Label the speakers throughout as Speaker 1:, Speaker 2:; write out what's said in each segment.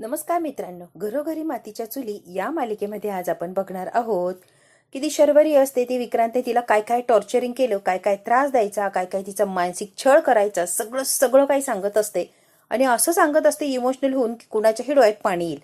Speaker 1: नमस्कार मित्रांनो, घरोघरी मातीच्या चुली या मालिकेमध्ये आज आपण बघणार आहोत की ती शर्वरी असते, ती विक्रांत तिला काय काय टॉर्चरिंग केलं, काय काय त्रास द्यायचा, काय काय तिचा मानसिक छळ करायचा, सगळं सगळं काही सांगत असते. आणि असं सांगत असते इमोशनल होऊन की कुणाच्याही डोळ्यात पाणी येईल.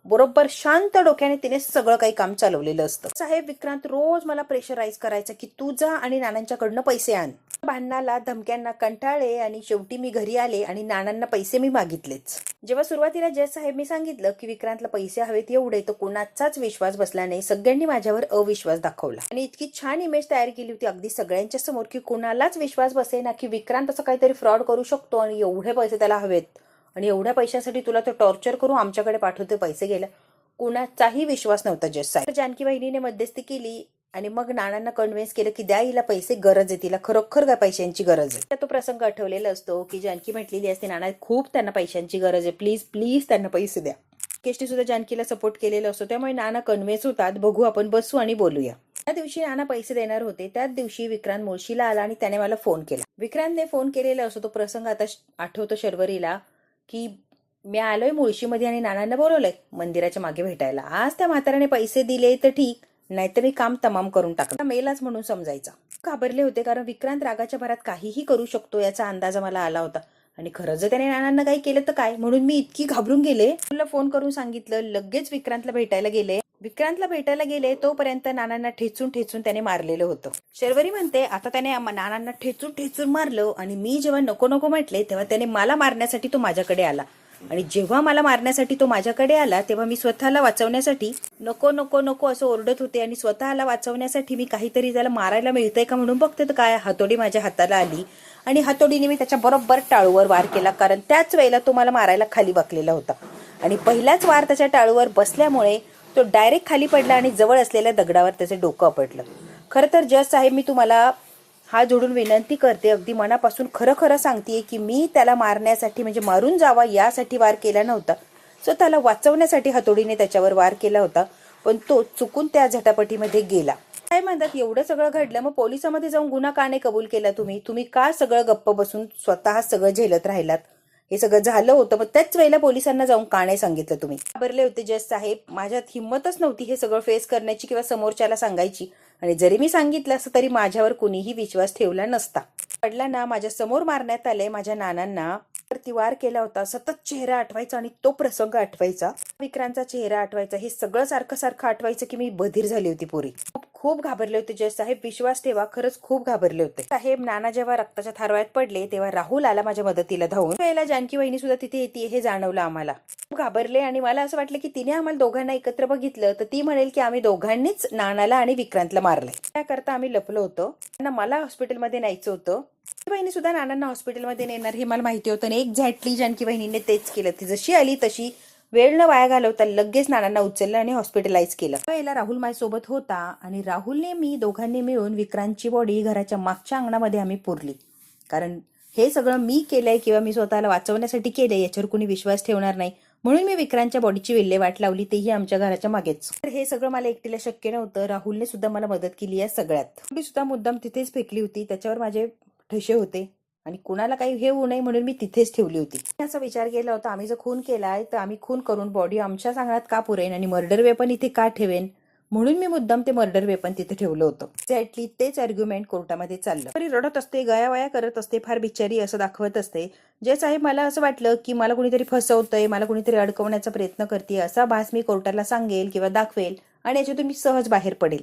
Speaker 1: बरोबर शांत डोक्याने तिने सगळं काही काम चालवलेलं असतं. साहेब विक्रांत रोज मला प्रेशराईज करायचं की तू जा आणि नानांच्याकडनं पैसे आण. भांडणाला धमक्यांना कंटाळले आणि शेवटी मी घरी आले आणि नानांना पैसे मी मागितलेच. जेव्हा सुरुवातीला जज साहेब मी सांगितलं की विक्रांतला पैसे हवेत एवढे, तर कोणाचाच विश्वास बसला नाही. सगळ्यांनी माझ्यावर अविश्वास दाखवला आणि इतकी छान इमेज तयार केली होती अगदी सगळ्यांच्या समोर की कोणालाच विश्वास बसेना की विक्रांत असं काहीतरी फ्रॉड करू शकतो आणि एवढे पैसे त्याला हवेत आणि एवढ्या पैशासाठी तुला तो टॉर्चर करू आमच्याकडे पाठवतो पैसे गेला. कोणाचाही विश्वास नव्हता जज साहेब. जानकी वहिनीने मध्यस्थी केली आणि मग नानांना कन्व्हिन्स केलं की द्या हिला पैसे, गरज आहे तिला, खरोखर काय पैशांची गरज आहे. तो प्रसंग आठवलेला असतो की जानकी म्हटलेली असते नाना खूप त्यांना पैशांची गरज आहे, प्लीज प्लीज त्यांना पैसे द्या. केष्टी सुद्धा जानकीला सपोर्ट केलेला असतो, त्यामुळे नाना कन्व्हिन्स होतात, बघू आपण बसू आणि बोलूया. त्या दिवशी नाना पैसे देणार होते. त्याच दिवशी विक्रांत मुळशीला आला आणि त्याने मला फोन केला. विक्रांतने फोन केलेला असतो, तो प्रसंग आता आठवतो शर्वरीला की मी आलोय मुळशीमध्ये आणि नानांना बोलवलंय मंदिराच्या मागे भेटायला. आज त्या म्हाताऱ्याने पैसे दिले तर ठीक, नाहीतर मी काम तमाम करून टाकलं. मेलाच म्हणून समजायचा. घाबरले होते कारण विक्रांत रागाच्या भरात काहीही करू शकतो याचा अंदाज मला आला होता आणि खरं जर त्याने नानांना काही केलं तर काय, म्हणून मी इतकी घाबरून गेले. तुला फोन करून सांगितलं, लगेच विक्रांतला भेटायला गेले. तोपर्यंत नानांना ठेचून ठेचून त्याने मारलेलं होतं. शर्वरी म्हणते आता त्याने नानांना ठेचून ठेचून मारलं आणि मी जेव्हा नको नको म्हटले तेव्हा त्याने मला मारण्यासाठी तो माझ्याकडे आला आणि जेव्हा मला मारण्यासाठी तो माझ्याकडे आला तेव्हा मी स्वतःला वाचवण्यासाठी नको नको नको असं ओरडत होते आणि स्वतःला वाचवण्यासाठी मी काहीतरी त्याला मारायला मिळतंय का म्हणून बघते तर काय, हातोडी माझ्या हाताला आली आणि हातोडीने मी त्याच्या बरोबर टाळूवर वार केला, कारण त्याच वेळेला तो मला मारायला खाली बसलेला होता आणि पहिलाच वार त्याच्या टाळूवर बसल्यामुळे तो डायरेक्ट खाली पडला आणि जवळ असलेल्या दगडावर त्याचे डोकं आपटलं. खरं तर जज साहेब मी तुम्हाला हात जोडून विनंती करते, अगदी मनापासून खरं खरं सांगतेय की मी त्याला मारण्यासाठी म्हणजे मारून जावा यासाठी वार केला नव्हता. स्वतःला वाचवण्यासाठी हातोडीने त्याच्यावर वार केला होता, पण तो चुकून त्या झटापटीमध्ये गेला. काय म्हणतात एवढं सगळं घडलं, मग पोलिसांमध्ये जाऊन गुन्हा का नाही कबूल केला तुम्ही का सगळं गप्प बसून स्वतः सगळं झेलत राहिलात? हे सगळं झालं होतं, मग त्याच वेळेला पोलिसांना जाऊन का नाही सांगितलं तुम्ही? घाबरले होते जज साहेब, माझ्यात हिंमतच नव्हती हे सगळं फेस करण्याची किंवा समोरच्याला सांगायची. आणि जरी मी सांगितलं असं तरी माझ्यावर कुणीही विश्वास ठेवला नसता. वडिलांना माझ्या समोर मारण्यात आले, माझ्या नानांना वरती वार केला होता. सतत चेहरा आठवायचा आणि तो प्रसंग आठवायचा, विक्रांतचा चेहरा आठवायचा, हे सगळं सारखं सारखं आठवायचं की मी बधीर झाली होती पुरी. खूप घाबरले होते जज साहेब, विश्वास ठेवा, खरंच खूप घाबरले होते साहेब. नाना जेव्हा रक्ताच्या थारोळ्यात पडले तेव्हा राहुल आला माझ्या मदतीला धावून. वेळेला जानकी वहिनी सुद्धा तिथे येते हे जाणवलं आम्हाला. खूप घाबरले आणि मला असं वाटलं की तिने आम्हाला दोघांना एकत्र बघितलं तर ती म्हणेल की आम्ही दोघांनीच नानाला आणि विक्रांतला मारलंय. त्याकरता आम्ही लपलो होतो. त्यांना मला हॉस्पिटलमध्ये न्यायचं होतं. बहिणी सुद्धा नानांना हॉस्पिटलमध्ये नेणार हे मला माहिती होतं आणि एक्झॅक्टली जानकी बहिणीने तेच केलं. ती जशी आली तशी वेळ न वाया घालवता लगेच नानांना उचललं आणि हॉस्पिटलाइज केलं. पहिला राहुल माझ्यासोबत होता आणि राहुलने मी दोघांनी मिळून विक्रांतची बॉडी घराच्या मागच्या अंगणामध्ये आम्ही पुरली. कारण हे सगळं मी केलंय किंवा मी स्वतःला वाचवण्यासाठी केलंय याच्यावर कोणी विश्वास ठेवणार नाही, म्हणून मी विक्रांतच्या बॉडीची विल्हेवाट लावली, तेही आमच्या घराच्या मागेच. तर हे सगळं मला एकटीला शक्य नव्हतं. राहुलने सुद्धा मला मदत केली आहे सगळ्यात. मी सुद्धा मुद्दाम तिथेच फेकली होती, त्याच्यावर माझे ठसे होते आणि कुणाला काही हे होऊ नये म्हणून मी तिथेच ठेवली होती. असा विचार केला होता आम्ही जर खून केलाय तर आम्ही खून करून बॉडी आमच्याच अंगणात का पुरेन आणि मर्डर वेपन इथे का ठेवेन, म्हणून मी मुद्दाम ते मर्डर वेपन तिथे ठेवलं होतं. एक्झॅक्टली तेच आर्ग्युमेंट कोर्टामध्ये चाललं. तरी रडत असते, गयावया करत असते, फार बिचारी असं दाखवत असते. जे साहेब मला असं वाटलं की मला कुणीतरी फसवतंय, मला कुणीतरी अडकवण्याचा प्रयत्न करते असा भास मी कोर्टाला सांगेल किंवा दाखवेल आणि याच्यातून मी सहज बाहेर पडेल.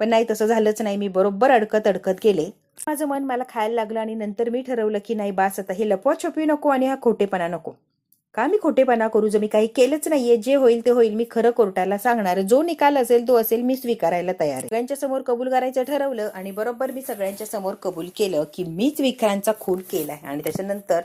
Speaker 1: पण नाही, तसं झालंच नाही. मी बरोबर अडकत अडकत गेले. माझं मन मला खायला लागलं आणि नंतर मी ठरवलं की नाही बास, आता हे लपवाछपवी नको आणि हा खोटेपणा नको. का मी खोटेपणा करू, जर मी काही केलंच नाहीये, जे होईल ते होईल, मी खरं कोर्टाला सांगणार, जो निकाल असेल तो असेल, मी स्वीकारायला तयार आहे. सगळ्यांच्या समोर कबूल करायचं ठरवलं आणि बरोबर मी सगळ्यांच्या समोर कबूल केलं की मीच विक्रांतचा खून केलाय. आणि त्याच्यानंतर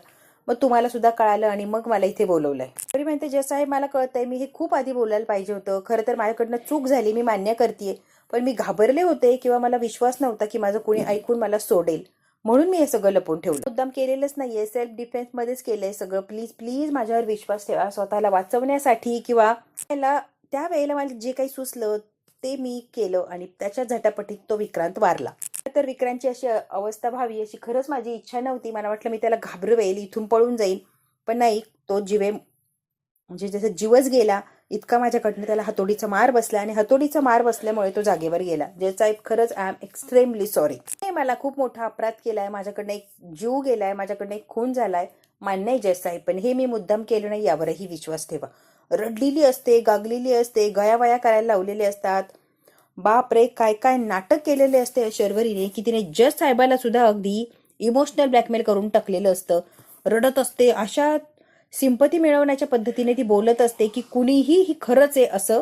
Speaker 1: मग तुम्हाला सुद्धा कळालं आणि मग मला इथे बोलवलंय. तरी म्हणते जज साहेब मला कळतंय मी हे खूप आधी बोलायला पाहिजे होतं. खरं तर माझ्याकडनं चूक झाली, मी मान्य करतेय, पण मी घाबरले होते किंवा मला विश्वास नव्हता की माझं कोणी ऐकून मला सोडेल, म्हणून मी हे सगळं लपवून ठेवलं. मुद्दाम केलेलंच नाहीये, सेल्फ डिफेन्स मध्येच केलंय सगळं. प्लीज प्लीज माझ्यावर विश्वास ठेवा. स्वतःला वाचवण्यासाठी किंवा त्या वेळेला मला जे काही सुचलं ते मी केलं आणि त्याच्या झटापटीत तो विक्रांत वारला. तर विक्रांतची अशी अवस्था व्हावी अशी खरंच माझी इच्छा नव्हती. मला वाटलं मी त्याला घाबरवेल, इथून पळून जाईल, पण नाही, तो जीवे म्हणजे जसं जीवच गेला इतका माझ्याकडनं त्याला हातोडीचा मार बसला आणि हातोडीचा मार बसल्यामुळे तो जागेवर गेला. जज साहेब खरंच आय एम एक्स्ट्रीमली सॉरी. मला खूप मोठा अपराध केलाय, माझ्याकडनं एक जीव गेलाय, माझ्याकडनं एक खून झालाय, मान्य आहे जज साहेब, पण हे मी मुद्दाम केलं नाही यावरही विश्वास ठेवा. रडलेली असते, गागलेली असते, गयावया करायला लावलेले असतात, बाप रे काय काय नाटक केलेले असते शर्वरीने की तिने जज साहेबाला सुद्धा अगदी इमोशनल ब्लॅकमेल करून टाकलेलं असतं. रडत असते, अशा सिंपती मिळवण्याच्या पद्धतीने ती बोलत असते की कुणीही ही खरंच आहे असं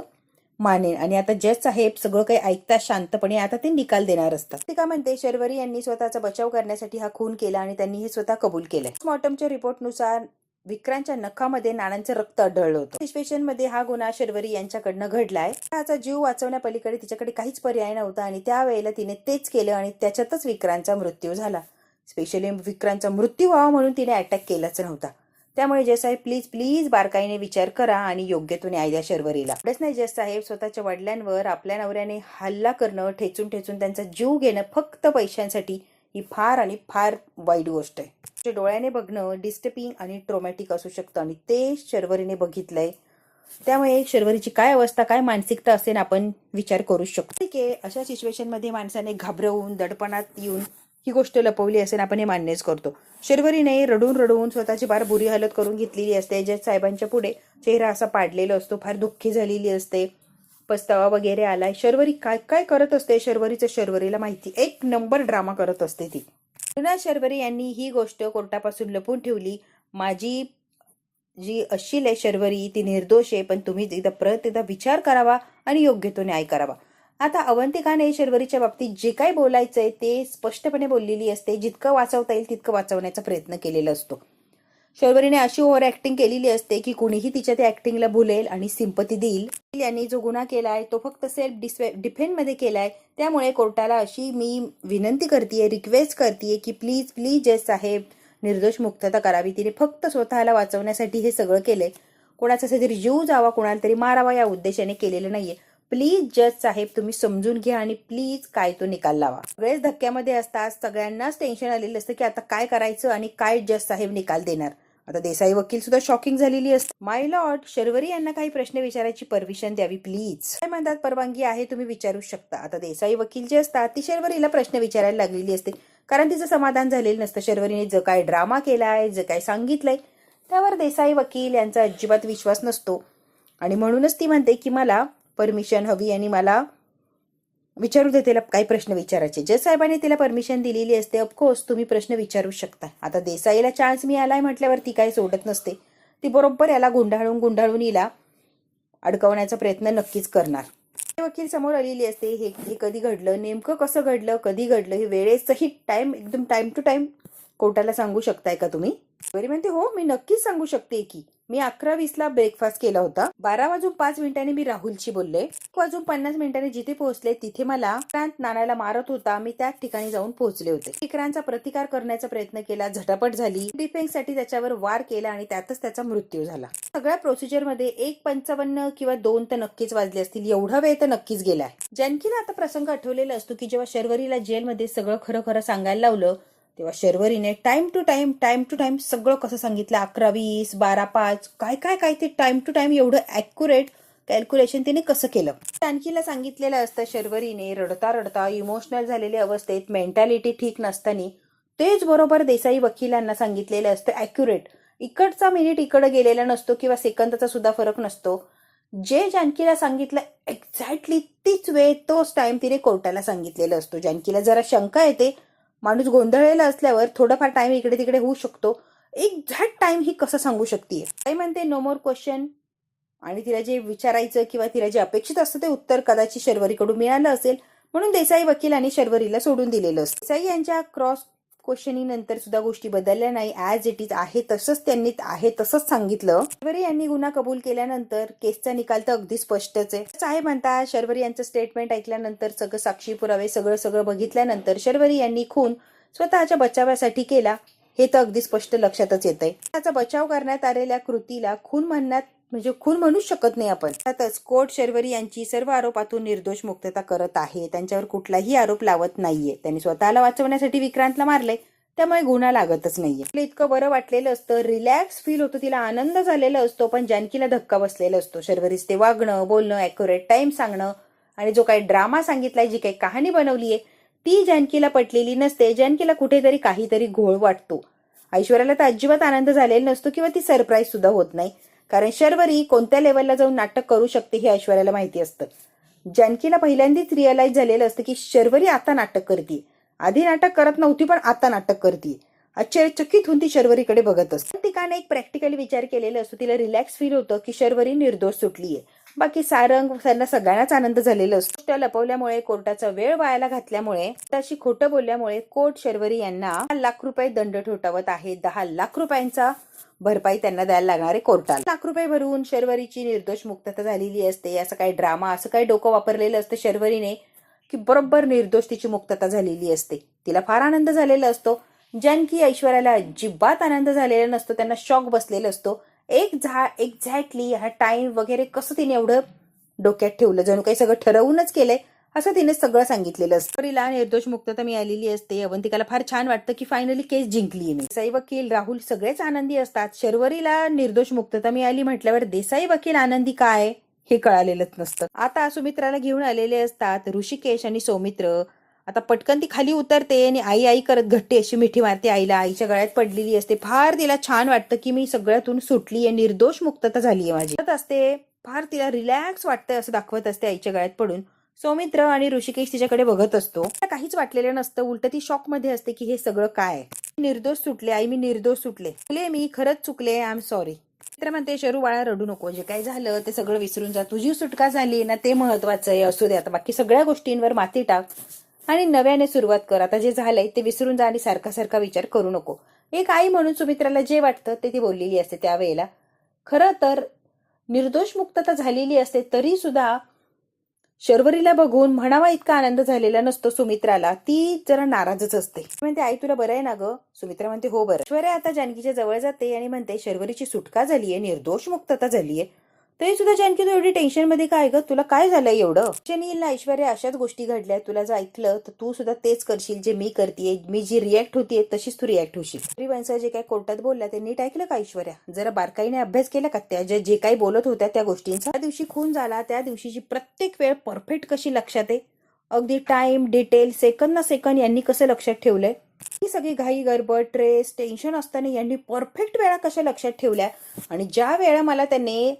Speaker 1: मानेन. आणि आता जज साहेब सगळं काही ऐकतात शांतपणे, आता ते निकाल देणार असतात. ती का म्हणते शर्वरी यांनी स्वतःचा बचाव करण्यासाठी हा खून केला आणि त्यांनी हे स्वतः कबूल केलंय. पोस्टमॉर्टमच्या रिपोर्टनुसार विक्रांतच्या नखामध्ये नानांचं रक्त आढळलं होतं. सिच्युएशन मध्ये हा गुन्हा शर्वरी यांच्याकडनं घडलाय. त्याचा जीव वाचवण्यापलीकडे तिच्याकडे काहीच पर्याय नव्हता आणि त्यावेळेला तिने तेच केलं आणि त्याच्यातच विक्रांतचा मृत्यू झाला. स्पेशली विक्रांतचा मृत्यू व्हावा म्हणून तिने अटॅक केलाच नव्हता. त्यामुळे जज साहेब प्लीज प्लीज बारकाईने विचार करा आणि योग्य तो न्याय द्या शर्वरीला. एवढंच नाही जज साहेब, स्वतःच्या वडिलांवर आपल्या नवऱ्याने हल्ला करणं, ठेचून ठेचून त्यांचा जीव घेणं फक्त पैशांसाठी ही फार आणि फार वाईट गोष्ट आहे. डोळ्याने बघणं डिस्टर्बिंग आणि ट्रोमॅटिक असू शकतं आणि ते शर्वरीने बघितलंय. त्यामुळे शर्वरीची काय अवस्था, काय मानसिकता असेल आपण विचार करू शकतो. ठीक आहे, अशा सिच्युएशन मध्ये माणसाने घाबरवून दडपणात येऊन ही गोष्ट लपवली असेल आपण हे मान्यच करतो. शर्वरीने रडून रडून स्वतःची फार बुरी हालत करून घेतलेली असते. जज साहेबांच्या पुढे चेहरा असा पाडलेला असतो, फार दुःखी झालेली असते, पस्तावा वगैरे आलाय. शर्वरी काय काय करत असते शर्वरीचं शर्वरीला माहिती. एक नंबर ड्रामा करत असते ती. पुन्हा शर्वरी यांनी ही गोष्ट कोर्टापासून लपून ठेवली. माझी जी अशील आहे शर्वरी ती निर्दोष आहे, पण तुम्ही एकदा विचार करावा आणि योग्य तो न्याय करावा. आता अवंतिकाने शर्वरीच्या बाबतीत जे काही बोलायचंय ते स्पष्टपणे बोललेली असते. जितकं वाचवता येईल तितकं वाचवण्याचा प्रयत्न केलेला असतो. शर्वरीने अशी ओव्हर ऍक्टिंग केलेली असते की कुणीही तिच्या त्या ऍक्टिंगला भुलेल आणि सिंपती देईल. यांनी जो गुन्हा केलाय तो फक्त सेल्फ डिफेन्स मध्ये केलाय. त्यामुळे कोर्टाला अशी मी विनंती करतेय, रिक्वेस्ट करतेय की प्लीज प्लीज जज साहेब निर्दोष मुक्तता करावी. तिने फक्त स्वतःला वाचवण्यासाठी हे सगळं केलंय. कोणाचा तरी जीव जावा, कोणाला तरी मारावा या उद्देशाने केलेलं नाहीये. प्लीज जज साहेब तुम्ही समजून घ्या आणि प्लीज काय तो निकाल लावा. सगळेच धक्क्यामध्ये असतात, सगळ्यांनाच टेन्शन आलेलं असतं की आता काय करायचं आणि काय जज साहेब निकाल देणार. आता देसाई वकील सुद्धा शॉकिंग झालेली असते. माय लॉर्ड, शर्वरी यांना काही प्रश्न विचारायची परमिशन द्यावी प्लीज. काय म्हणतात, परवानगी आहे, तुम्ही विचारू शकता. आता देसाई वकील जे असतात ती शर्वरीला प्रश्न विचारायला लागलेली असते, कारण तिचं समाधान झालेलं नसतं. शर्वरीने जो काय ड्रामा केलाय, जे काय सांगितलंय त्यावर देसाई वकील यांचा अजिबात विश्वास नसतो आणि म्हणूनच ती म्हणते की मला परमिशन हवी आणि मला विचारू दे तिला काही प्रश्न विचारायचे. जज साहेबांनी तिला परमिशन दिलेली असते. ऑफकोर्स तुम्ही प्रश्न विचारू शकता. आता देसाईला चान्स मिळालाय म्हटल्यावर ती काही सोडत नसते. ती बरोबर याला गुंडाळून हिला अडकवण्याचा प्रयत्न नक्कीच करणार. वकील समोर आलेली असते. हे कधी घडलं, नेमकं कसं घडलं, कधी घडलं, हे वेळेसही एकदम टाइम टू टाइम कोर्टाला सांगू शकताय का तुम्ही. बरी म्हणते हो मी नक्कीच सांगू शकते की मी 11:20 ब्रेकफास्ट केला होता. 12:05 मी राहुलशी बोलले. 1:50 जिथे पोहोचले तिथे मला विक्रांत नानाला मारत होता. मी त्याच ठिकाणी जाऊन पोहोचले होते. विक्रांतचा प्रतिकार करण्याचा प्रयत्न केला, झटापट झाली, डिफेन्ससाठी त्याच्यावर वार केला आणि त्यातच त्याचा मृत्यू झाला. सगळ्या प्रोसिजर मध्ये 1:55 किंवा 2 तर नक्कीच वाजले असतील. एवढा वेळ तर नक्कीच गेलाय. जानकीला आता प्रसंग आठवलेला असतो की जेव्हा शर्वरीला जेलमध्ये सगळं खरं खरं सांगायला लावलं तेव्हा शर्वरीने टाइम टू टाइम सगळं कसं सांगितलं. 11:20, 12:05 काय ते टाइम टू टाइम एवढं ॲक्युरेट कॅल्क्युलेशन तिने कसं केलं. जानकीला सांगितलेलं असतं शर्वरीने रडता रडता इमोशनल झालेल्या अवस्थेत, मेंटॅलिटी ठीक नसताना तेच बरोबर देसाई वकिलांना सांगितलेलं असतं ॲक्युरेट. इकडचा मिनिट इकडे गेलेला नसतो किंवा सेकंदाचा सुद्धा फरक नसतो. जे जानकीला सांगितलं एक्झॅक्टली तीच वेळ तोच टाइम तिने कोर्टाला सांगितलेला असतो. जानकीला जरा शंका येते, माणूस गोंधळलेला असल्यावर थोडाफार टाइम इकडे तिकडे होऊ शकतो. एक्झॅक्ट टाइम ही कसं सांगू शकते. काय म्हणते नो मोर क्वेश्चन, आणि तिला जे विचारायचं किंवा तिला जे अपेक्षित असतं ते उत्तर कदाचित शर्वरीकडून मिळालं असेल म्हणून देसाई वकिलांनी शर्वरीला सोडून दिलेलं असतं. देसाई यांच्या क्रॉस क्वेश्चनिंग नंतर सुद्धा गोष्टी बदलल्या नाही. ऍज इट इज आहे तसंच त्यांनी आहे तसंच सांगितलं. शर्वरी यांनी गुन्हा कबूल केल्यानंतर केसचा निकाल तर अगदी स्पष्टच आहे. साहेब म्हणतात शर्वरी यांचं स्टेटमेंट ऐकल्यानंतर सगळं साक्षी पुरावे सगळं बघितल्यानंतर शर्वरी यांनी खून स्वतःच्या बचावासाठी केला हे तर अगदी स्पष्ट लक्षातच येतंय. त्याचा बचाव करण्यात आलेल्या कृतीला खून म्हणूच शकत नाही आपण. त्यातच कोर्ट शर्वरी यांची सर्व आरोपातून निर्दोष मुक्तता करत आहे. त्यांच्यावर कुठलाही आरोप लावत नाहीये. त्यांनी स्वतःला वाचवण्यासाठी विक्रांतला मारले त्यामुळे गुन्हा लागतच नाहीये. तिला इतकं बरं वाटलेलं असतं, रिलॅक्स फील होतो, तिला आनंद झालेला असतो, पण जानकीला धक्का बसलेला असतो. शर्वरीच ते वागणं, बोलणं, ॲक्युरेट टाइम सांगणं आणि जो काही ड्रामा सांगितलाय, जी काही कहाणी बनवलीये ती जानकीला पटलेली नसते. जानकीला कुठेतरी काहीतरी घोळ वाटतो. ऐश्वर्याला तर अजिबात आनंद झालेला नसतो किंवा ती सरप्राईज सुद्धा होत नाही, कारण शर्वरी कोणत्या लेवलला जाऊन नाटक करू शकते हे ऐश्वर्याला माहिती असतं. जानकीला पहिल्यांदाच रिअलाइज झालेलं असतं की शर्वरी आता नाटक करते. आधी नाटक करत नव्हती, पण आता नाटक करते. आश्चर्यचकित होऊन ती शर्वरीकडे बघत असते. तिकाने एक प्रॅक्टिकली विचार केलेला असतो. तिला रिलॅक्स फील होतं की शर्वरी निर्दोष सुटलीये. बाकी सारंग त्यांना सगळ्यांनाच आनंद झालेला असतो. त्या लपवल्यामुळे, कोर्टाचा वेळ वायाला घातल्यामुळे, त्याशी खोटं बोलल्यामुळे कोर्ट शर्वरी यांना 10 लाख रुपये दंड ठोठावत आहे. 10 लाख रुपयांचा भरपाई त्यांना द्यायला लागणार आहे कोर्टाला. लाख रुपये भरून शर्वरीची निर्दोष मुक्तता झालेली असते. असं काही ड्रामा, असं काही डोकं वापरलेलं असतं शर्वरीने की बरोबर निर्दोष तिची मुक्तता झालेली असते. तिला फार आनंद झालेला असतो. जानकी ऐश्वर्याला अजिबात आनंद झालेला नसतो. त्यांना शॉक बसलेला असतो. एक्झॅक्टली हा टाइम वगैरे कसं तिने एवढं डोक्यात ठेवलं, जणू काही सगळं ठरवूनच केलंय असं तिने सगळं सांगितलेलं असतं. तिला निर्दोष मुक्तता मिळालेली असते. अवंतिकाला फार छान वाटतं की फायनली केस जिंकली. देसाई वकील, राहुल सगळेच आनंदी असतात. शर्वरीला निर्दोष मुक्तता मिळाली म्हटल्यावर देसाई वकील आनंदी काय हे कळालेलंच नसतं. आता सुमित्राला घेऊन आलेले असतात ऋषिकेश आणि सौमित्र. आता पटकन ती खाली उतरते आणि आई आई करत घट्टी अशी मिठी मारते आईला. आईच्या गळ्यात पडलेली असते. फार तिला छान वाटतं की मी सगळ्यातून सुटलीये, निर्दोष मुक्तता झालीये माझी असते. फार तिला रिलॅक्स वाटतंय असं दाखवत असते आईच्या गळ्यात पडून. सौमित्र आणि ऋषिकेश तिच्याकडे बघत असतो. काहीच वाटलेलं नसतं. उलट ती शॉक मध्ये असते की हे सगळं काय. निर्दोष सुटले आई, मी निर्दोष सुटले, मी खरंच चुकले, आय एम सॉरी. मित्र म्हणते शरू बाळा रडू नको, जे काय झालं ते सगळं विसरून जा. तुझी सुटका झाली ना ते महत्वाचं आहे. असू दे आता, बाकी सगळ्या गोष्टींवर माती टाक आणि नव्याने सुरुवात कर. आता जे झालंय ते विसरून जा आणि सारखा सारखा विचार करू नको. एक आई म्हणून सुमित्राला जे वाटतं ते ती बोललेली असते त्यावेळेला. खरं तर निर्दोष मुक्तता झालेली असते तरी सुद्धा शर्वरीला बघून म्हणावा इतका आनंद झालेला नसतो सुमित्राला. ती जरा नाराजच असते. म्हणते आई तुला बरं आहे ना ग. सुमित्रा म्हणते हो बरं. ऐश्वर्या आता जानकीच्या जवळ जाते आणि म्हणते शर्वरीची सुटका झालीये, निर्दोष मुक्तता झालीये, तरी सुद्धा जानकी तू एवढी टेन्शन मध्ये काय ग, तुला काय झालंय एवढं. टेन्शन ना ऐश्वर्या, अशाच गोष्टी घडल्या. तुला जर ऐकलं तर तू सुद्धा तेच करशील जे मी करतेय. मी जी रिॲक्ट होतीये तशीच तू रिॲक्ट होशील. वंश जे काही कोर्टात बोलला ते नीट ऐकलं का ऐश्वर्या? जरा बारकाईने अभ्यास केला का त्या जे काही बोलत होत्या त्या गोष्टींचा? त्या दिवशी खून झाला त्या दिवशीची प्रत्येक वेळ परफेक्ट कशी लक्षात आहे. अगदी टाइम, डिटेल, सेकंद ना सेकंद यांनी कसं लक्षात ठेवलंय. ही सगळी घाई गडबड, ट्रेस, टेन्शन असताना यांनी परफेक्ट वेळा कशा लक्षात ठेवल्या. आणि ज्या वेळा मला त्यांनी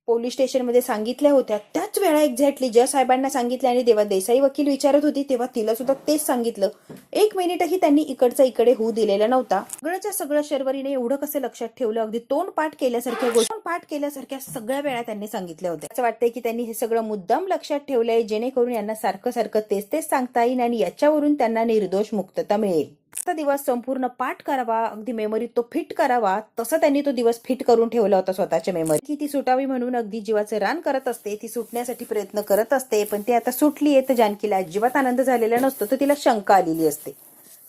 Speaker 1: पोलीस स्टेशनमध्ये सांगितल्या होत्या त्याच वेळा एक्झॅक्टली ज्या साहेबांना सांगितल्या आणि तेव्हा देसाई वकील विचारत होती तेव्हा तिला सुद्धा तेच सांगितलं. 1 मिनिटही त्यांनी इकडचा इकडे होऊ दिलेला नव्हता. सगळ्याच्या सगळं शर्वरीने एवढं कसं लक्षात ठेवलं. अगदी तोंड पाठ केल्यासारख्या सगळ्या वेळा त्यांनी सांगितल्या होत्या. असं वाटतंय की त्यांनी हे सगळं मुद्दाम लक्षात ठेवलंय जेणेकरून यांना सारखं सारखं तेच सांगता येईल आणि याच्यावरून त्यांना निर्दोष मुक्तता मिळेल. दिवस संपूर्ण पाठ करावा, अगदी मेमरीत तो फिट करावा, तसं त्यांनी तो दिवस फिट करून ठेवला होता स्वतःच्या मेमरी. की ती सुटावी म्हणून अगदी जीवाचं रान करत असते. ती सुटण्यासाठी प्रयत्न करत असते, पण ती आता सुटलीये तर जानकीला अजिबात आनंद झालेला नसतो. तर तिला शंका आलेली असते.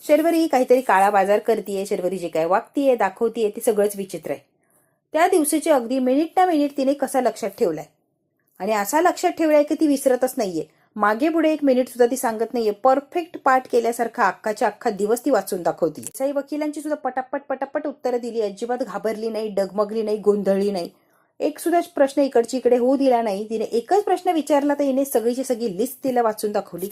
Speaker 1: शर्वरी काहीतरी काळा बाजार करतीये. शर्वरी जे काय वागतीये, दाखवतीये ते सगळंच विचित्र आहे. त्या दिवशीचे अगदी मिनिट ना मिनिट तिने कसा लक्षात ठेवलाय आणि असा लक्षात ठेवलाय की ती विसरतच नाहीये. मागे पुढे 1 मिनिट सुद्धा ती सांगत नाहीये. परफेक्ट पाठ केल्यासारखा अख्खाच्या अख्खा दिवस ती वाचून दाखवती. साई वकिलांची सुद्धा पटापट उत्तरं दिली. अजिबात घाबरली नाही, डगमगली नाही, गोंधळली नाही. एक सुद्धा प्रश्न इकडची इकडे होऊ दिला नाही. तिने एकच प्रश्न विचारला तर हिने सगळीची सगळी लिस्ट तिला वाचून दाखवली.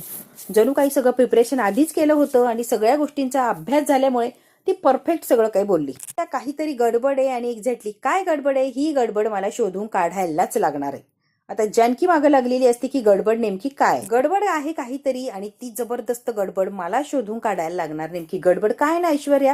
Speaker 1: जणू काही सगळं प्रिपरेशन आधीच केलं होतं आणि सगळ्या गोष्टींचा अभ्यास झाल्यामुळे ती परफेक्ट सगळं काही बोलली. त्या काहीतरी गडबड आहे आणि एक्झॅक्टली काय गडबड आहे ही गडबड मला शोधून काढायलाच लागणार आहे. आता जानकी मागे लागलेली असते की गडबड नेमकी काय. गडबड आहे काहीतरी आणि ती जबरदस्त गडबड मला शोधून काढायला लागणार. नेमकी गडबड काय ना ऐश्वर्या,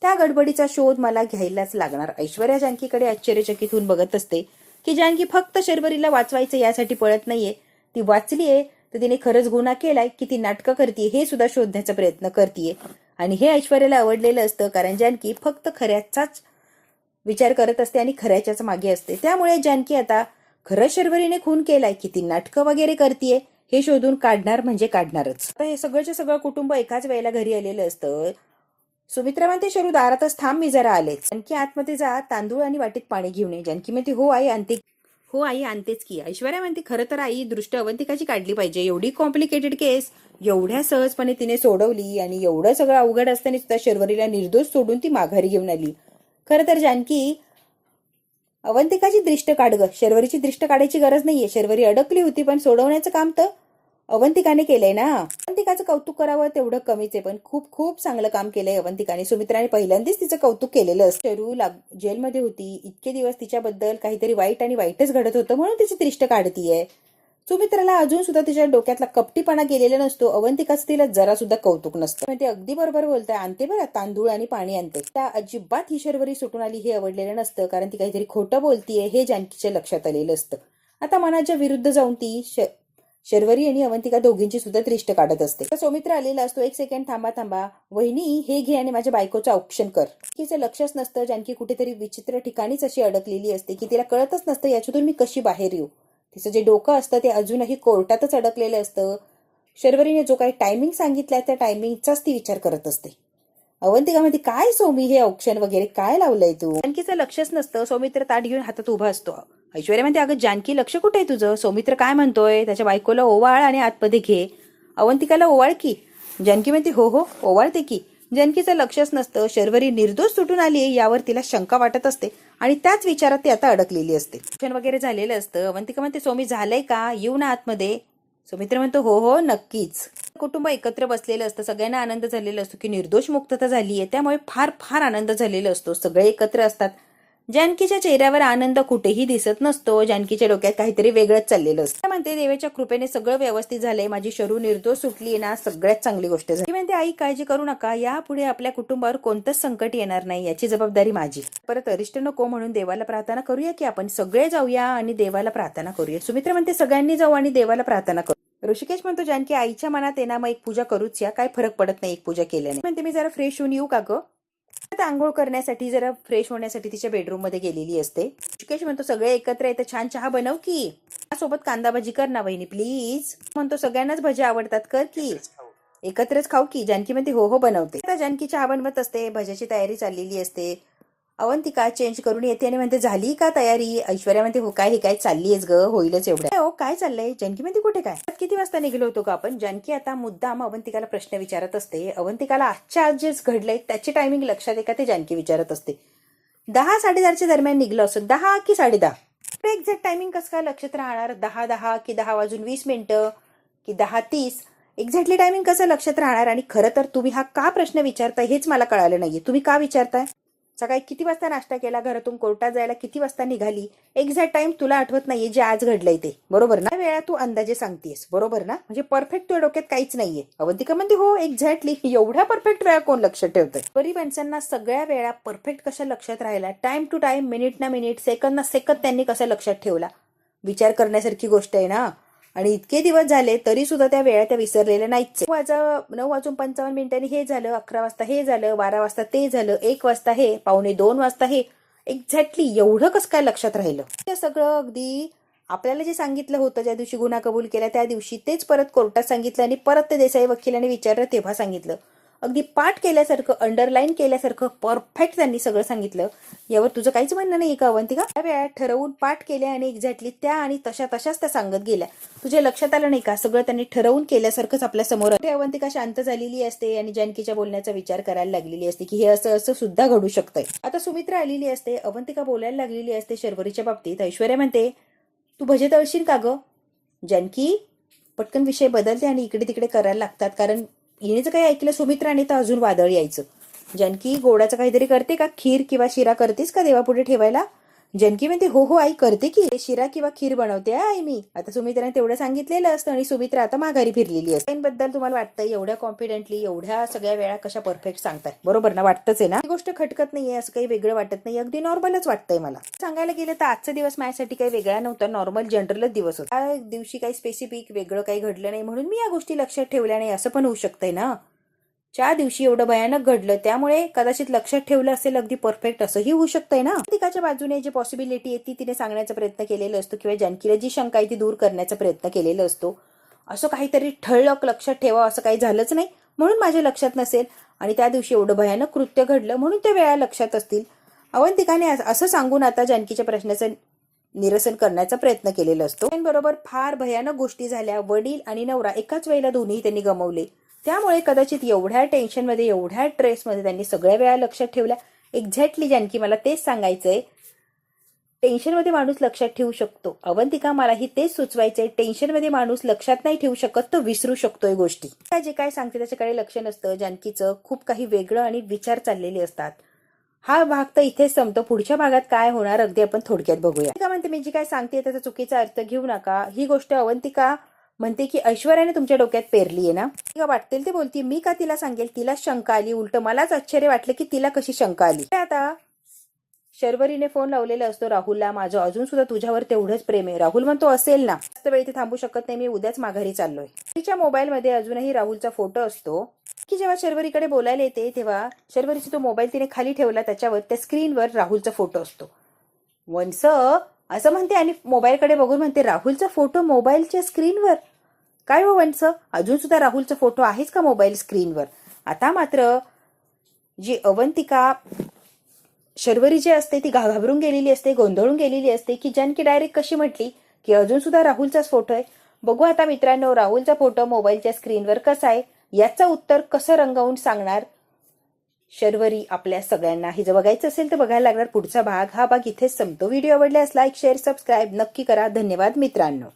Speaker 1: त्या गडबडीचा शोध मला घ्यायलाच लागणार. ऐश्वर्या जानकीकडे आश्चर्यचकित होऊन बघत असते की जानकी फक्त शर्वरीला वाचवायचं यासाठी पळत नाहीये. ती वाचलीये तर तिने खरंच गुन्हा केलाय की ती नाटकं करतीये हे सुद्धा शोधण्याचा प्रयत्न करतीये. आणि हे ऐश्वर्याला आवडलेलं असतं कारण जानकी फक्त खऱ्याचाच विचार करत असते आणि खऱ्याच्याच मागे असते. त्यामुळे जानकी आता खरं शर्वरीने खून केलाय की ती नाटकं वगैरे करतीये हे शोधून काढणार म्हणजे काढणारच. आता हे सगळंच्या सगळं कुटुंब एकाच वेळेला घरी आलेलं असतं. सुमित्रा म्हणते शरू दारातच थांब, मी जरा आले. जानकी आतमध्ये जा, तांदूळ आणि वाटीत पाणी घेऊन ये. जानकी म्हणते हो आई आणते. हो आई आणतेच की. ऐश्वर्या म्हणते खरं तर आई दृष्ट अवंतिकाची काढली पाहिजे. एवढी कॉम्प्लिकेटेड केस एवढ्या सहजपणे तिने सोडवली आणि एवढं सगळं अवघड असताना सुद्धा शर्वरीला निर्दोष सोडून ती माघारी घेऊन आली. खरं तर जानकी अवंतिकाची दृष्ट काढ ग. शर्वरीची दृष्ट काढायची गरज नाहीये. शर्वरी अडकली होती पण सोडवण्याचं काम तर अवंतिकाने केलंय ना. अवंतिकाचं कौतुक करावं तेवढं कमीच आहे, पण खूप खूप चांगलं काम केलंय अवंतिकाने. सुमित्राने पहिल्यांदाच तिचं कौतुक केलेलं असतं. शरू जेलमध्ये होती इतके दिवस, तिच्याबद्दल काहीतरी वाईट आणि वाईटच घडत होतं म्हणून तिची दृष्ट काढतीये. सुमित्राला अजून सुद्धा तिच्या डोक्यातला कपटीपणा गेलेला नसतो. अवंतिकाचं तिला जरा सुद्धा कौतुक नसतं. ते अगदी बरोबर बोलताय. आणते बरं तांदूळ आणि पाणी आणते. त्या अजिबात ही शर्वरी सुटून आली हे आवडलेलं नसतं, कारण ती काहीतरी खोटं बोलतीये हे जानकीच्या लक्षात आलेलं असतं. आता मनाच्या विरुद्ध जाऊन ती शर्वरी आणि अवंतिका दोघींची सुद्धा दृष्ट काढत असते. सौमित्र आलेला असतो. एक सेकंड थांबा थांबा वहिनी, हे घे आणि माझ्या बायकोचं औक्षण कर. तिचं लक्षच नसतं. जानकी कुठेतरी विचित्र ठिकाणीच अशी अडकलेली असते की तिला कळतच नसतं याच्यातून मी कशी बाहेर येऊ. तिचं जे डोकं असतं ते अजूनही कोर्टातच अडकलेलं असतं. शर्वरीने जो काही टायमिंग सांगितलाय त्या टायमिंगचाच ती विचार करत असते. अवंतिका म्हणते काय सौमी हे औक्षण वगैरे काय लावलंय तू. जानकीचं लक्षच नसतं. सौमित्र ताट घेऊन हातात उभा असतो. ऐश्वर्या म्हणते अगं जानकी लक्ष कुठे आहे तुझं. सौमित्र काय म्हणतोय. त्याच्या बायकोला ओवाळ आणि आतमध्ये घे. अवंतिकाला ओवाळ की. जानकी म्हणते हो हो ओवाळते की. जानकीचं लक्षच नसतं. शर्वरी निर्दोष सुटून आली यावर तिला शंका वाटत असते आणि त्याच विचारात ती आता अडकलेली असते. औक्षण वगैरे झालेलं असतं. अवंतिका म्हणते सौमी झालंय का, येऊ ना आतमध्ये. सौमित्र म्हणतो हो हो नक्कीच. कुटुंब एकत्र बसलेलं असतं. सगळ्यांना आनंद झालेला असतो की निर्दोष मुक्तता झालीये. त्यामुळे फार फार आनंद झालेला असतो. सगळे एकत्र असतात. जानकीच्या चेहऱ्यावर आनंद कुठेही दिसत नसतो. जानकीच्या डोक्यात काहीतरी वेगळंच चाललेलं असतं. म्हणते देवाच्या कृपेने सगळं व्यवस्थित झालंय. माझी शरू निर्दोष सुटली ना, सगळ्यात चांगली गोष्ट झाली. म्हणते आई काळजी करू नका. यापुढे आपल्या कुटुंबावर कोणतंच संकट येणार नाही याची जबाबदारी माझी. परत अरिष्ट नको म्हणून देवाला प्रार्थना करूया की आपण सगळे जाऊया आणि देवाला प्रार्थना करूया. सुमित्र म्हणते सगळ्यांनी जाऊ आणि देवाला प्रार्थना करू. ऋषिकेश म्हणतो जानकी आईच्या मनात येणार मग एक पूजा करूच या, काय फरक पडत नाही एक पूजा केल्याने. म्हणते मी जरा फ्रेश होऊन येऊ का ग. आंघोळ करण्यासाठी जरा फ्रेश होण्यासाठी तिच्या बेडरूम मध्ये गेलेली असते. ऋषिकेश म्हणतो सगळे एकत्र येतं छान चहा बनव की. सोबत कांदा भजी कर ना वहिनी प्लीज. म्हणतो सगळ्यांनाच भजी आवडतात कर की. एकत्रच खाऊ की. जानकी म्हणते हो हो बनवते. आता जानकी चहा बनवत असते. भज्याची तयारी चाललेली असते. अवंतिका चेंज करून येते आणि म्हणते झाली का तयारी. ऐश्वर्या म्हणते हो काय हे काय चाललीयच ग, होईलच एवढं. हो काय चाललंय. जानकी म्हणते कुठे काय, किती वाजता निघलो होतो का आपण. जानकी आता मुद्दाम अवंतिकाला प्रश्न विचारत असते. अवंतिकाला आजच्या आज जे घडलंय त्याची टायमिंग लक्षात आहे का ते जानकी विचारत असते. 10-10:30च्या दरम्यान निघलो असं. 10 की 10:30. एक्झॅक्ट टायमिंग कसं काय लक्षात राहणार. 10:10 की 10:20 की 10:30. एक्झॅक्टली टायमिंग कसं लक्षात राहणार. आणि खरं तर तुम्ही हा का प्रश्न विचारताय हेच मला कळालं नाहीये. तुम्ही का विचारताय. सकाळी किती वाजता नाश्ता केला, घरातून कोर्टात जायला किती वाजता निघाली, एक्झॅक्ट टाइम तुला आठवत नाहीये जे आज घडलंय ते, बरोबर ना. वेळा तू अंदाजे सांगतेस बरोबर ना, म्हणजे परफेक्ट तुझ्या डोक्यात काहीच नाहीये. अवंतिका म्हणते हो एक्झॅक्टली. एवढ्या परफेक्ट वेळा कोण लक्षात ठेवतंय. गरीब माणसांना सगळ्या वेळा परफेक्ट कशा लक्षात राहिला, टाइम टू टाइम, मिनिट ना मिनिट, सेकंद ना सेकंद त्यांनी कसं लक्षात ठेवला, विचार करण्यासारखी गोष्ट आहे ना. आणि इतके दिवस झाले तरी सुद्धा त्या वेळा त्या विसरलेल्या नाहीच. 9:55 हे झालं, 11 वाजता हे झालं, 12 वाजता ते झालं, 1 वाजता हे, 1:45 वाजता हे. एक्झॅक्टली एवढं कसं काय लक्षात राहिलं. ते सगळं अगदी आपल्याला जे सांगितलं होतं ज्या दिवशी गुन्हा कबूल केला त्या दिवशी तेच परत कोर्टात सांगितलं आणि परत ते देसाई वकिलाने विचारलं तेव्हा सांगितलं. अगदी पाठ केल्यासारखं, अंडरलाईन केल्यासारखं परफेक्ट त्यांनी सगळं सांगितलं. यावर तुझं काहीच म्हणणं नाही का अवंतिका. त्या वेळात ठरवून पाठ केल्या आणि एक्झॅक्टली त्या आणि तशाच त्या सांगत गेल्या. तुझ्या लक्षात आलं नाही का सगळं त्यांनी ठरवून केल्यासारखंच आपल्या समोर. अवंतिका शांत झालेली असते आणि जानकीच्या बोलण्याचा विचार करायला लागलेली असते की हे असं असं सुद्धा घडू शकतंय. आता सुमित्रा आलेली असते. अवंतिका बोलायला लागलेली असते शर्वरीच्या बाबतीत. ऐश्वर्या म्हणते तू भजे तळशील का ग. जानकी पटकन विषय बदलते आणि इकडे तिकडे करायला लागतात, कारण हिनेच काही ऐकलं सुमित्राने तर अजून वादळ यायचं. जानकी गोडाचं काहीतरी करते का, खीर किंवा शिरा करतेस का देवापुढे ठेवायला. जानकी म्हणते हो हो आई करते की, शिरा किंवा खीर बनवते आई मी. आता सुमित्राने तेवढं सांगितलेलं असतं आणि सुमित्रा आता माघारी फिरलेली असते. बद्दल तुम्हाला वाटतं एवढ्या कॉन्फिडेंटली एवढ्या सगळ्या वेळा कशा परफेक्ट सांगताय, बरोबर ना. वाटतंच आहे ना. ही गोष्ट खटकत नाहीये, असं काही वेगळं वाटत नाही, अगदी नॉर्मलच वाटतंय मला. सांगायला गेलं तर आजचा दिवस माझ्यासाठी काही वेगळा नव्हता, नॉर्मल जनरलच दिवस होता. त्या दिवशी काही स्पेसिफिक वेगळं काही घडलं नाही म्हणून मी या गोष्टी लक्षात ठेवल्या नाही असं पण होऊ शकतंय ना. ज्या दिवशी एवढं भयानक घडलं त्यामुळे कदाचित लक्षात ठेवलं असेल अगदी परफेक्ट, असंही होऊ शकतंय ना. अवंतिकाच्या बाजूने जी पॉसिबिलिटी आहे ती तिने सांगण्याचा प्रयत्न केलेला असतो किंवा जानकीला जी शंका आहे ती दूर करण्याचा प्रयत्न केलेला असतो. असं काहीतरी ठळक लक्षात ठेवा असं काही झालंच नाही म्हणून माझ्या लक्षात नसेल, आणि त्या दिवशी एवढं भयानक कृत्य घडलं म्हणून त्या वेळा लक्षात असतील. अवंतिकाने असं सांगून आता जानकीच्या प्रश्नाचं निरसन करण्याचा प्रयत्न केलेला असतो. बरोबर फार भयानक गोष्टी झाल्या. वडील आणि नवरा एकाच वेळेला दोन्ही त्यांनी गमावले. त्यामुळे कदाचित एवढ्या टेन्शनमध्ये, एवढ्या स्ट्रेसमध्ये त्यांनी सगळ्या वेळा लक्षात ठेवल्या. एक्झॅक्टली जानकी, मला तेच सांगायचंय. टेन्शनमध्ये माणूस लक्षात ठेवू शकतो. अवंतिका, मलाही तेच सुचवायचंय. टेन्शनमध्ये माणूस लक्षात नाही ठेवू शकत, तो विसरू शकतोय गोष्टी. जे काय सांगते त्याच्याकडे लक्ष नसतं. जानकीचं खूप काही वेगळं आणि विचार चाललेले असतात. हा भाग तर इथेच संपतो. पुढच्या भागात काय होणार अगदी आपण थोडक्यात बघूया. का म्हणते, मी जी काय सांगते त्याचा चुकीचा अर्थ घेऊ नका. ही गोष्ट अवंतिका म्हणते की ऐश्वर्याने तुमच्या डोक्यात पेरलीये ना. वाटतील ते बोलती. मी का तिला सांगेल? तिला शंका आली. उलट मलाच आश्चर्य वाटलं की तिला कशी शंका आली. आता शर्वरीने फोन लावलेला असतो राहुलला. माझं अजून सुद्धा तुझ्यावर तेवढंच प्रेम आहे. राहुल म्हणतो असेल ना. जास्त वेळ इथे थांबू शकत नाही, मी उद्याच माघारी चाललोय. तिच्या मोबाईलमध्ये अजूनही राहुलचा फोटो असतो. की जेव्हा शर्वरीकडे बोलायला येते तेव्हा शर्वरीचा तो मोबाईल तिने खाली ठेवला, त्याच्यावर त्या स्क्रीनवर राहुलचा फोटो असतो. वंस असं म्हणते आणि मोबाईलकडे बघून म्हणते, राहुलचा फोटो मोबाईलच्या स्क्रीनवर? काय हो वंस, अजून सुद्धा राहुलचा फोटो आहेच का मोबाईल स्क्रीनवर? आता मात्र जी अवंतिका शर्वरी जी असते ती घाबरून गेलेली असते, गोंधळून गेलेली असते. की जानकी डायरेक्ट कशी म्हटली की अजून सुद्धा राहुलचाच फोटो आहे. बघू आता मित्रांनो, राहुलचा फोटो मोबाईलच्या स्क्रीनवर कसा आहे याचं उत्तर कसं रंगवून सांगणार शर्वरी आपल्या सगळ्यांना. हे जर बघायचं असेल तर बघायला लागणार पुढचा भाग. हा भाग इथेच संपतो. व्हिडिओ आवडल्यास लाईक, शेअर, सबस्क्राईब नक्की करा. धन्यवाद मित्रांनो.